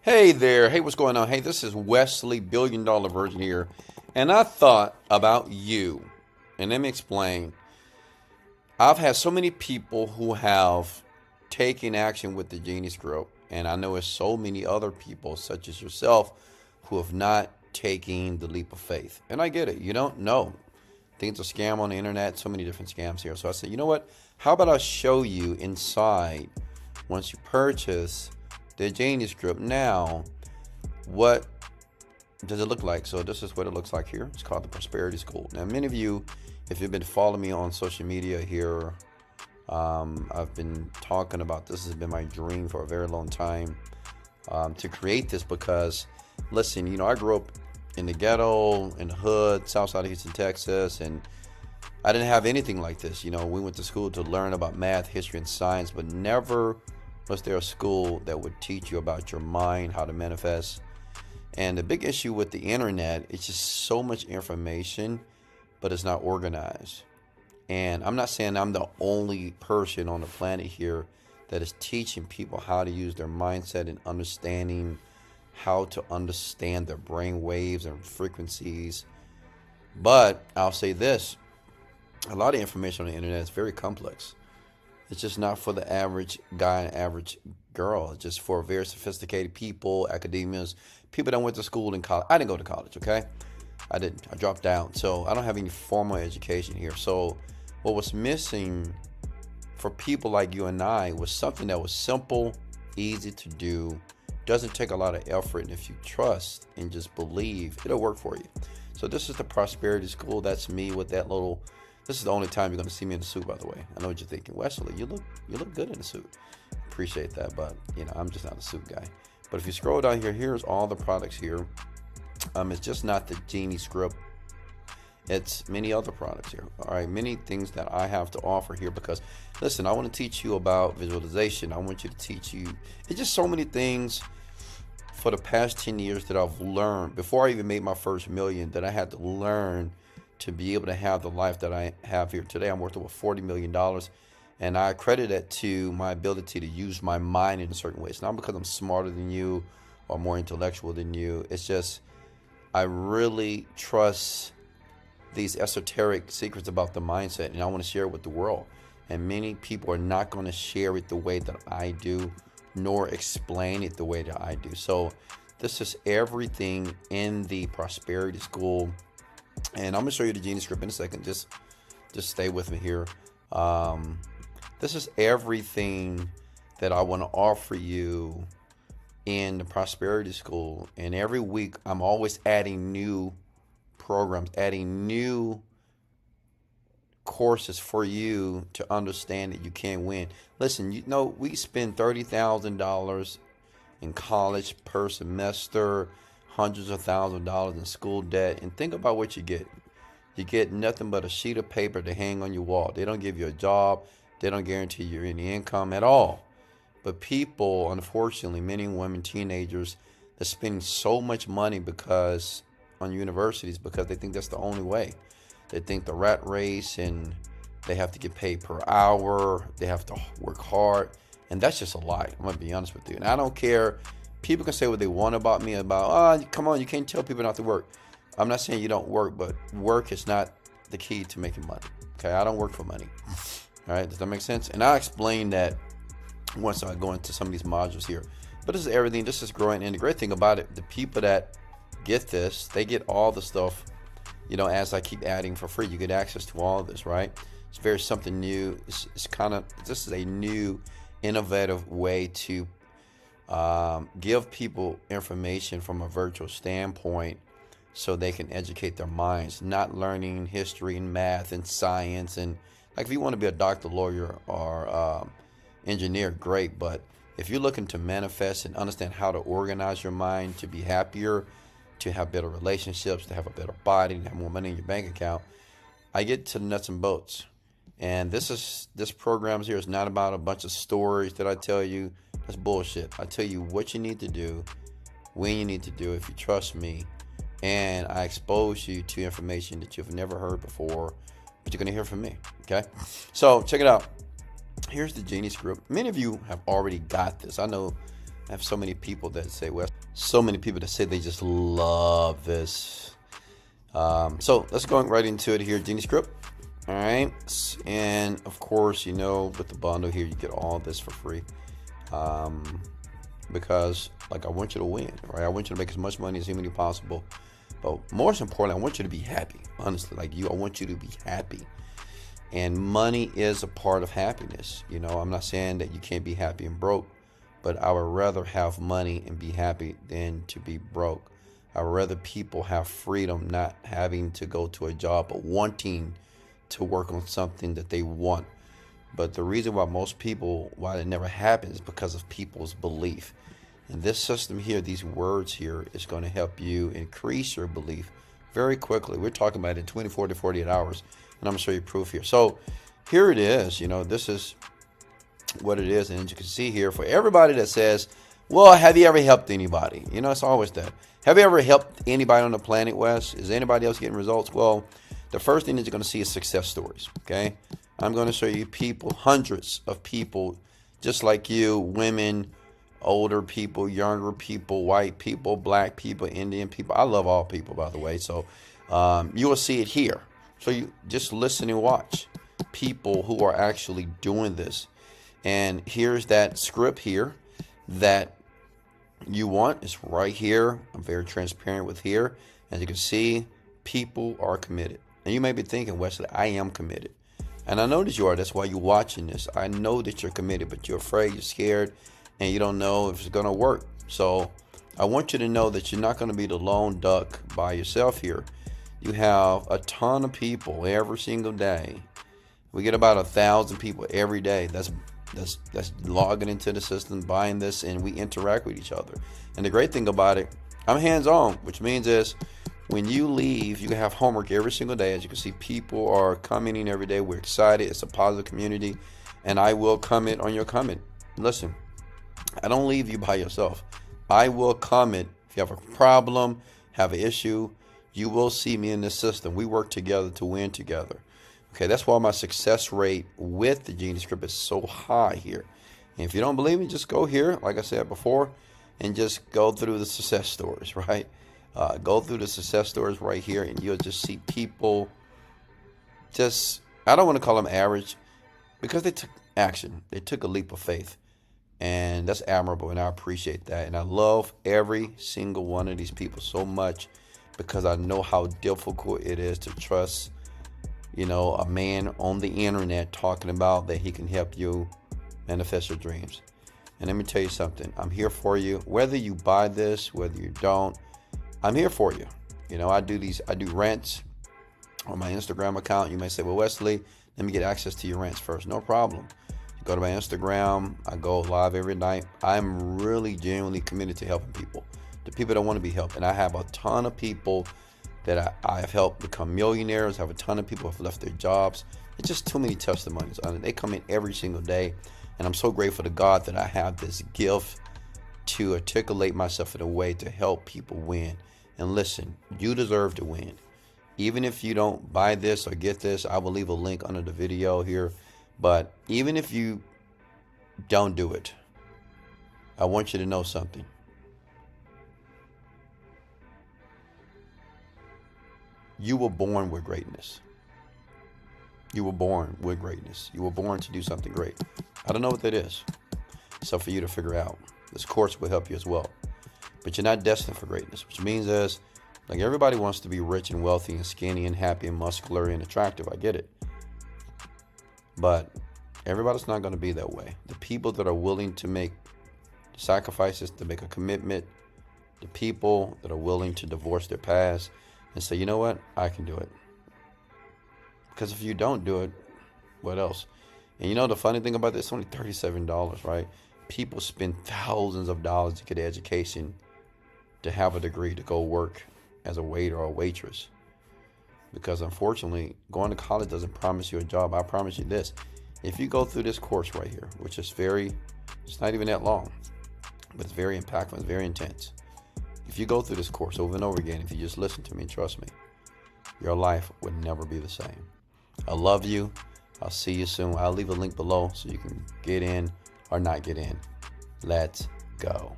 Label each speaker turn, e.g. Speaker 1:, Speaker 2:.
Speaker 1: Hey there. Hey, what's going on? Hey, this is Wesley, Billion Dollar Virgin here. And I thought about you. And let me explain. I've had so many people who have taken action with the Genius Group. And I know there's so many other people, such as yourself, who have not taken the leap of faith. And I get it. You don't know. Things are scam on the internet, so many different scams here. So I said, you know what? How about I show you inside once you purchase the Genius Group now, what does it look like? So this is what it looks like here. It's called the Prosperity School. Now, many of you, if you've been following me on social media here, I've been talking about this has been my dream for a very long time to create this because, listen, I grew up in the ghetto, in the hood, south side of Houston, Texas, and I didn't have anything like this. We went to school to learn about math, history, and science, but never was there a school that would teach you about your mind, how to manifest. And the big issue with the internet, it's just so much information, but it's not organized. And I'm not saying I'm the only person on the planet here that is teaching people how to use their mindset and understanding how to understand their brain waves and frequencies. But I'll say this, a lot of information on the internet is very complex. It's just not for the average guy and average girl. It's just for very sophisticated people, academians, people that went to school and college. I didn't go to college, okay? I didn't. I dropped out. So I don't have any formal education here. So what was missing for people like you and I was something that was simple, easy to do, doesn't take a lot of effort, and if you trust and just believe, it'll work for you. So this is the Prosperity School. That's me with that little. This is the only time you're going to see me in a suit, by the way. I know what you're thinking. Wesley, you look good in a suit. Appreciate that, but I'm just not a suit guy. But if you scroll down here, here's all the products here. It's just not the Genie Script. It's many other products here. All right, many things that I have to offer here because, listen, I want to teach you about visualization. I want you to teach you. It's just so many things for the past 10 years that I've learned before I even made my first million that I had to learn to be able to have the life that I have here today. I'm worth over $40 million. And I credit that to my ability to use my mind in a certain way. It's not because I'm smarter than you or more intellectual than you. It's just I really trust these esoteric secrets about the mindset, and I want to share it with the world. And many people are not going to share it the way that I do, nor explain it the way that I do. So this is everything in the Prosperity School. And I'm going to show you the Genius Script in a second. Just stay with me here. This is everything that I want to offer you in the Prosperity School. And every week, I'm always adding new programs, adding new courses for you to understand that you can win. Listen, we spend $30,000 in college per semester, hundreds of thousands of dollars in school debt, and think about what you get. You get nothing but a sheet of paper to hang on your wall. They don't give you a job. They don't guarantee you any income at all. But people, unfortunately, many women, teenagers, they're spending so much money on universities because they think that's the only way. They think the rat race and they have to get paid per hour. They have to work hard. And that's just a lie. I'm going to be honest with you. And I don't care. People can say what they want about me come on, you can't tell people not to work. I'm not saying you don't work, but work is not the key to making money. Okay, I don't work for money. All right, does that make sense? And I'll explain that once I go into some of these modules here. But this is everything. This is growing. And the great thing about it, the people that get this, they get all the stuff, as I keep adding for free. You get access to all of this, right? It's very something new. This is a new, innovative way to give people information from a virtual standpoint so they can educate their minds, not learning history and math and science. And like if you want to be a doctor, lawyer, or engineer, great. But if you're looking to manifest and understand how to organize your mind to be happier, to have better relationships, to have a better body, to have more money in your bank account, I get to the nuts and bolts. And this program here is not about a bunch of stories that I tell you. That's bullshit. I tell you what you need to do, when you need to do, if you trust me. And I expose you to information that you've never heard before, but you're going to hear from me. Okay? So check it out. Here's the Genius Group. Many of you have already got this. I know I have so many people that say, well, so many people that say they just love this. So let's go right into it here, Genie Script. All right. And of course, with the bundle here, you get all this for free. Because I want you to win, right? I want you to make as much money as humanly possible. But most importantly, I want you to be happy. Honestly, I want you to be happy. And money is a part of happiness. I'm not saying that you can't be happy and broke, but I would rather have money and be happy than to be broke. I would rather people have freedom, not having to go to a job, but wanting to work on something that they want. But the reason why it never happens is because of people's belief. And this system here, these words here, is going to help you increase your belief very quickly. We're talking about in 24 to 48 hours. And I'm going to show you proof here. So here it is. This is what it is. And as you can see here, for everybody that says, well, have you ever helped anybody? It's always that. Have you ever helped anybody on the planet, Wes? Is anybody else getting results? Well, the first thing that you're going to see is success stories. Okay. I'm going to show you people, hundreds of people just like you, women, older people, younger people, white people, black people, Indian people. I love all people, by the way. So you will see it here. So you just listen and watch people who are actually doing this. And here's that script here that you want. It's right here. I'm very transparent with here. As you can see, people are committed. And you may be thinking, Wesley, I am committed. And I know that you are. That's why you're watching this. I know that you're committed, but you're afraid, you're scared, and you don't know if it's going to work. So I want you to know that you're not going to be the lone duck by yourself here. You have a ton of people every single day. We get about 1,000 people every day. That's logging into the system, buying this, and we interact with each other. And the great thing about it, I'm hands-on, which means is when you leave, you have homework every single day. As you can see, people are commenting every day. We're excited. It's a positive community, and I will comment on your comment. Listen, I don't leave you by yourself. I will comment. If you have a problem, have an issue, you will see me in this system. We work together to win together. Okay, that's why my success rate with the Genie Script is so high here. And if you don't believe me, just go here, like I said before, and just go through the success stories, right? Go through the success stories right here, and you'll just see people just, I don't want to call them average, because they took action. They took a leap of faith. And that's admirable, and I appreciate that. And I love every single one of these people so much because I know how difficult it is to trust, a man on the internet talking about that he can help you manifest your dreams. And let me tell you something. I'm here for you. Whether you buy this, whether you don't, I'm here for you. I do rants on my Instagram account. You may say, well, Wesley, let me get access to your rants first. No problem. Go to my Instagram. I go live every night. I'm really genuinely committed to helping people, the people that want to be helped. And I have a ton of people that I have helped become millionaires. I have a ton of people who have left their jobs. It's just too many testimonies. They come in every single day. And I'm so grateful to God that I have this gift to articulate myself in a way to help people win. And listen, you deserve to win. Even if you don't buy this or get this, I will leave a link under the video here. But even if you don't do it, I want you to know something. You were born with greatness. You were born with greatness. You were born to do something great. I don't know what that is. It's up for you to figure out. This course will help you as well. But you're not destined for greatness, which means is, everybody wants to be rich and wealthy and skinny and happy and muscular and attractive. I get it. But everybody's not going to be that way. The people that are willing to make sacrifices, to make a commitment, the people that are willing to divorce their past and say, you know what, I can do it. Because if you don't do it, what else? And the funny thing about this, it's only $37, right? People spend thousands of dollars to get an education, to have a degree, to go work as a waiter or a waitress. Because unfortunately, going to college doesn't promise you a job. I promise you this. If you go through this course right here, which is it's not even that long, but it's very impactful, it's very intense. If you go through this course over and over again, if you just listen to me and trust me, your life would never be the same. I love you. I'll see you soon. I'll leave a link below so you can get in or not get in. Let's go.